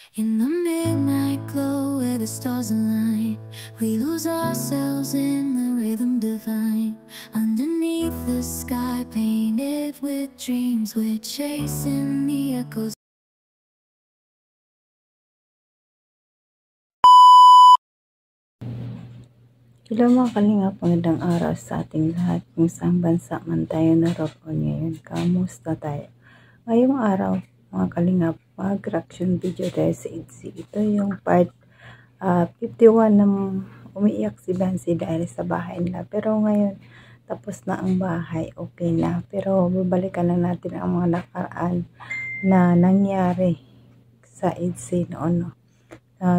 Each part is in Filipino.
In the midnight glow where the stars align, we lose ourselves in the rhythm divine. Underneath the sky painted with dreams, we're chasing the echoes. Hello mga kalingap, magandang araw sa ating lahat kung saan bansa man tayo naroon ngayon. Kamusta tayo? Ngayong araw mga kalingap, mag-reaction video tayo sa ITZY. Ito yung part 51 na umiiyak si Bansi dahil sa bahay nila. Pero ngayon, tapos na ang bahay, okay na. Pero babalikan lang natin ang mga nakaraan na nangyari sa ITZY noon.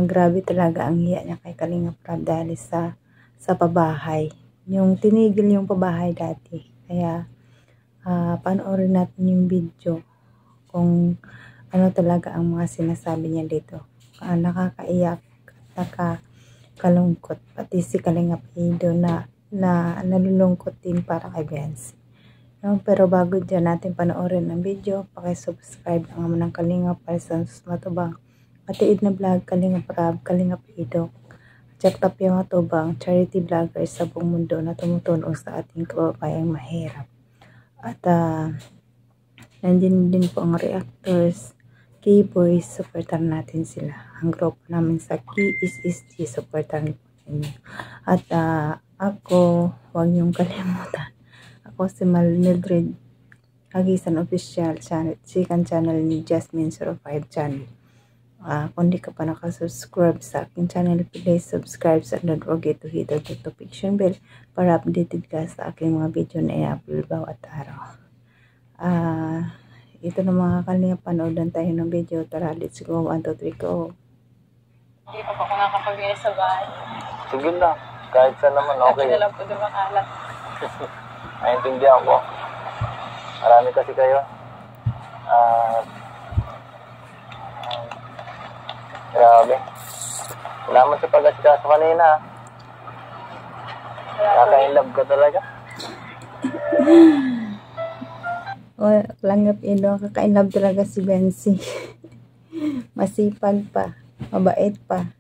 Grabe talaga ang hiya niya kay Kalingap Rab dahil sa pabahay. Yung tinigil yung pabahay dati. Kaya panoorin natin yung video kung ano talaga ang mga sinasabi niya dito. Nakakaiyak, nakakalungkot. Pati si Kalingap Ido na nalulungkot din para kay Benz. No, pero bago dyan natin panoorin ang video, pakisubscribe ang naman ng Kalingap para sa matubang Katiid na vlog, Kalingap Rab, Kalingap Ido. Check up yung matubang charity vloggers sa buong mundo na tumutunog sa ating kababayang mahirap. At nandun din po ang reactors, K-Boys, supportan natin sila. Ang grupo namin sa KSSG, supportan po ninyo. At ako, huwag niyong kalimutan. Ako si Mildred Hagisan Official Channel, second channel ni Jasmine 05 Channel. Kung di ka pa nakasubscribe sa aking channel, please subscribe and don't forget to hit the notification bell para updated ka sa aking mga video na i-upload bawat araw. Ito na mga kalingap, panoodan tayo ng video. Tara, let's go. 1, 2, 3, go. Hindi pa ako nakakapag-inis sa bahay. Sige lang, kahit saan naman okay. Kasi na lang po dumakalat. Naintindihan ko. Marami kasi kayo. Grabe. Salamat sa pag-asikaso kanina. Kaka-inlove ka talaga. Kalingap Ido, kaka-inlove talaga si Bensi. Masipag pa, mabait pa,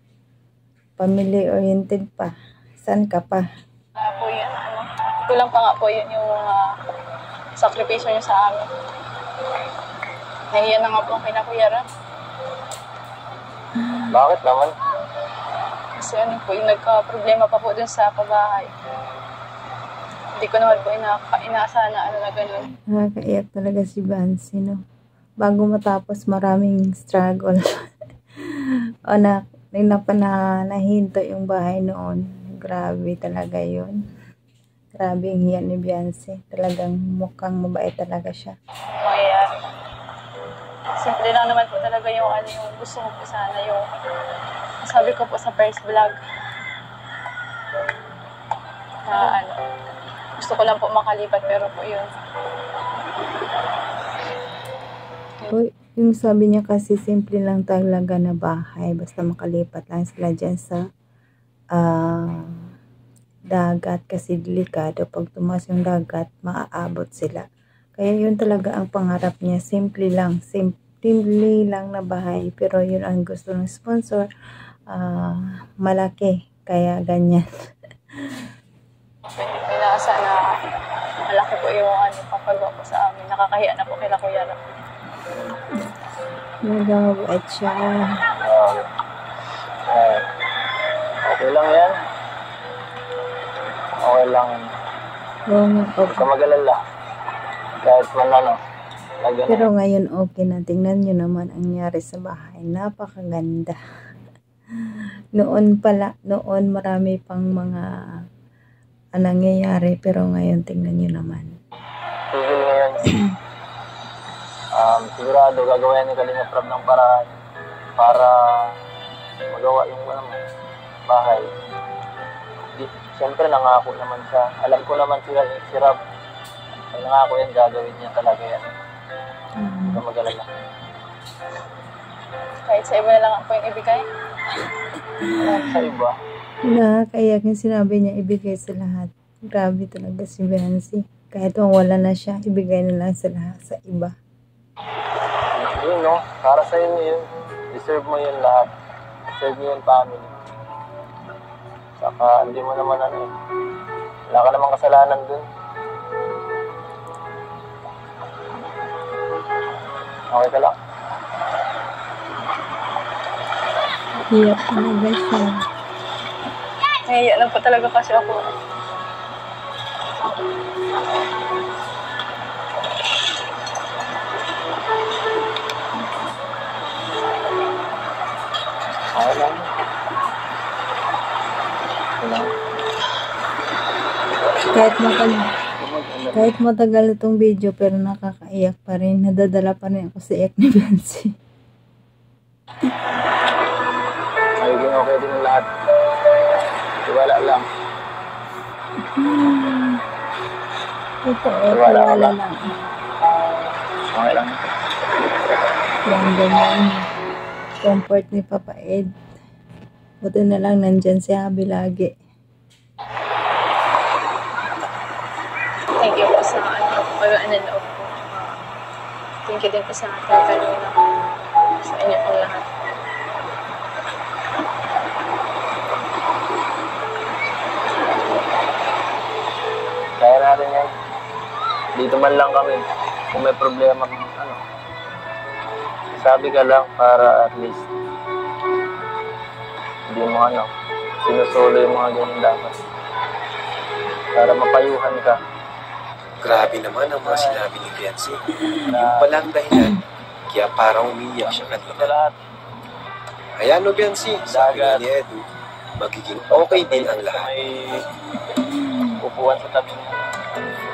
family-oriented pa. San ka pa? Po yun, kulang pa nga po yun yung sakripisyo niyo sa amin. Nahiya na nga po ang kinakuyaran. Bakit naman? Kasi ano po, yung nagka-problema pa po dun sa pabahay. Hindi ko naman po inaasahan na ano na gano'n. Nakakaiyak talaga si Bansi, no? Bago matapos, maraming struggle. O nahinto yung bahay noon. Grabe talaga yun. Grabe ang hiya ni Beyonce. Talagang mukhang mabait talaga siya. Mangyayari. Simple lang naman po talaga yung yung gusto ko po sana yung sabi ko po sa first vlog na gusto ko lang po makalipat pero po yun. Yung sabi niya kasi simple lang talaga na bahay. Basta makalipat lang sila dyan sa dagat kasi delikado. Pag tumas yung dagat, maaabot sila. Kaya yun talaga ang pangarap niya. Simple lang na bahay. Pero yun ang gusto ng sponsor. Malaki. Kaya ganyan. Pinasa na malaki po yung papagawa ko sa amin. Nakakahiya na po kay Kuya Rap. Nagawait siya. Okay lang yan. Okay lang. Huwag ka mag-alala. Kahit man Pero ngayon okay na. Tingnan nyo naman ang nangyari sa bahay. Napakaganda. Noon marami pang mga nangyayari. Pero ngayon tingnan nyo naman. Tigil ngayon. Sigurado gagawin ni Kalingap Rab ng paraan para magawa yung bahay. Siyempre nangako naman siya. Alam ko naman si Rab. Ang nangako yan, gagawin niya talaga yan. Huwag ka mag-alala. Kahit sa iba na lang po yung ibigay. Sa iba? Nakakaiyak yung sinabi niya ibigay sa lahat. Grabe talaga si Benzi. Kahit wala na siya, ibigay na lang sa lahat sa iba. Yun no, para sa inyo yun. deserve mo yun lahat. Deserve mo yun family. Saka hindi mo naman ano eh. Wala ka namang kasalanan dun. Okay ka lang? Iyak talaga siya. Nahiya lang po talaga kasi ako. Okay lang. Okay lang. Kahit matagal itong video pero nakakaiyak pa rin. Nadadala pa rin ako sa iyak ni Biancy. Magiging okay din ang lahat. Tiwala lang. Totoo, Wala ka wala lang. lang. Okay lang. Yan, ganyan. Comfort ni Papa Ed. Buti na lang nandyan si Abby lagi. Thank you po sa pag-ano loob po. Thank you din po sa tatalina sa inyo pong lahat. Kaya natin yan. Dito man lang kami. Kung may problema, ano, sabi ka lang para at least hindi mo ano, sinusolo yung mga ganyan dapat. Para mapayuhan ka. Grabe naman ang mga sinabi ni Biancy. Yung palang dahilan, kaya parang umiiyak siya Sa kanina. lahat. Ayan o Biancy, sabi nga ni Edu, magiging okay din ang lahat. May upuan sa tabi niya.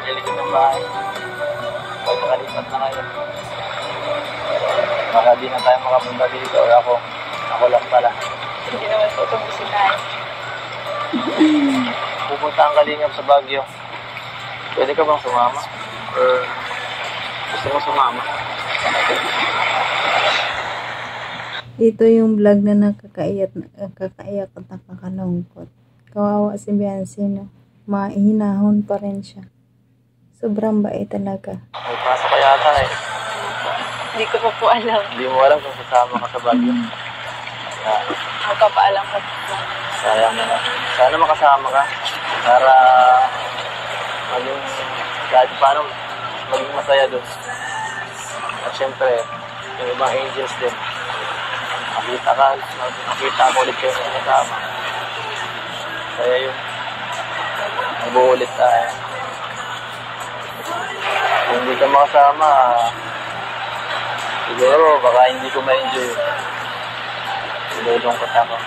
Nilikod ng bahay. Pag nakalipat na kayo. Baka di na tayo makapunta dito. Or ako lang pala. Hindi naman po itong bisitahin. Pupunta ang Kalingap sa Baguio. Pwede ka bang sumama? Or gusto mo sumama? Ito yung vlog na nakakaiyak at nakakalungkot. Kawawa si Biancy, no? Mahinahon pa rin siya. Sobrang bait talaga. May pasok ka yata eh. Hindi ko pa po alam. Hindi mo alam kung sasama ka sa Baguio. Magpapaalam ko po. Sayang na. Sana makasama ka. Para maging kahit paano maging masaya doon. At syempre, yung ibang angels din. Makita ko ulit kayo na kasama. Kaya yun. Mag-uulit tayo. Kung hindi ka makasama, siguro baka hindi ko ma-enjoy. Ilulungkot ako.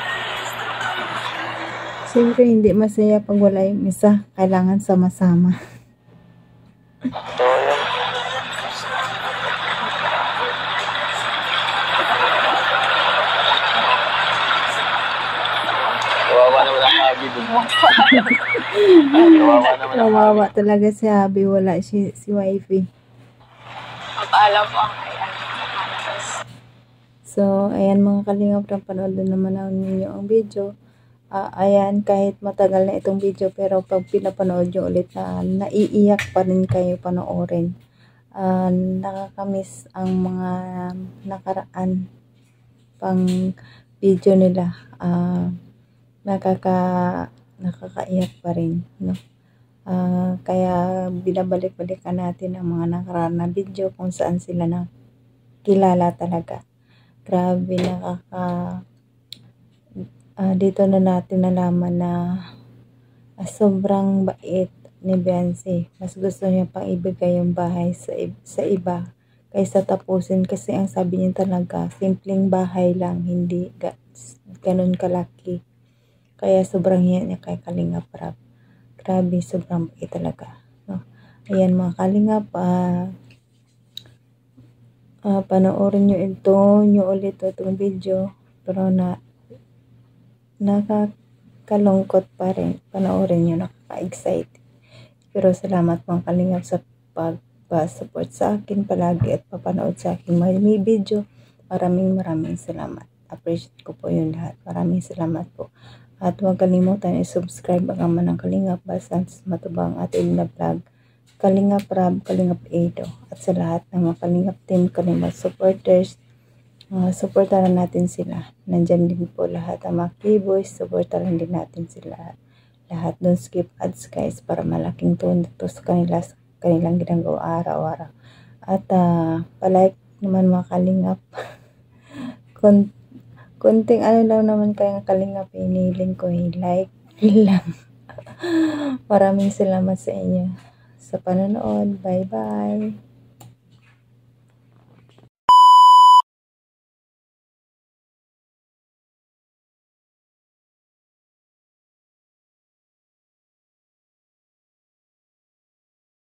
Siyempre, hindi masaya pag wala yung isa. Kailangan sama-sama. So, yun. Kawawa naman ang Abby dun. Kawawa naman ang Kawawa talaga si Abby. Wala si wifey. Magpaalam po ang kaya. So, ayan mga kalingap, panood naman ninyo ang video. Ayan, kahit matagal na itong video, pero pag pinapanood nyo ulit na naiiyak pa rin kayo panoorin. Nakakamiss ang mga nakaraan pang video nila. Nakakaiyak pa rin, no? Kaya binabalik-balikan natin ang mga nakaraan na video kung saan sila nakilala talaga. Grabe, dito na natin nalaman na sobrang bait ni Biancy. Mas gusto niya pang ibigay yung bahay sa iba kaysa tapusin, kasi ang sabi niya talaga, simpleng bahay lang, hindi ganun kalaki. Kaya sobrang hiya niya kay Kalingap Rab. Grabe, sobrang bait talaga, no? Ayan mga Kalingap, panoorin nyo ulit itong video, pero nakakalungkot pa rin. Panoorin nyo, nakaka-excite. Pero salamat mga Kalingap sa pag-support sa akin palagi at papanood sa akin may video. Maraming salamat. Appreciate ko po yun lahat. Maraming salamat po. At huwag kalimutan i-subscribe ang Ama ng Kalingap, Basans Matubang at na vlog, Kalingap Rab, Kalingap Edo, at sa lahat ng mga Kalingap team, Kalingap supporters, Supportahan natin sila. Nandyan din po lahat ang mga K-boys. Supportahan din natin sila. Lahat. Don't skip ads guys para malaking tulong to sa kanilang ginagawa araw-araw. At palike naman mga kalingap. Kunting ano lang naman kayong kalingap, iniling ko, like lang. Maraming salamat sa inyo sa panonood. Bye-bye.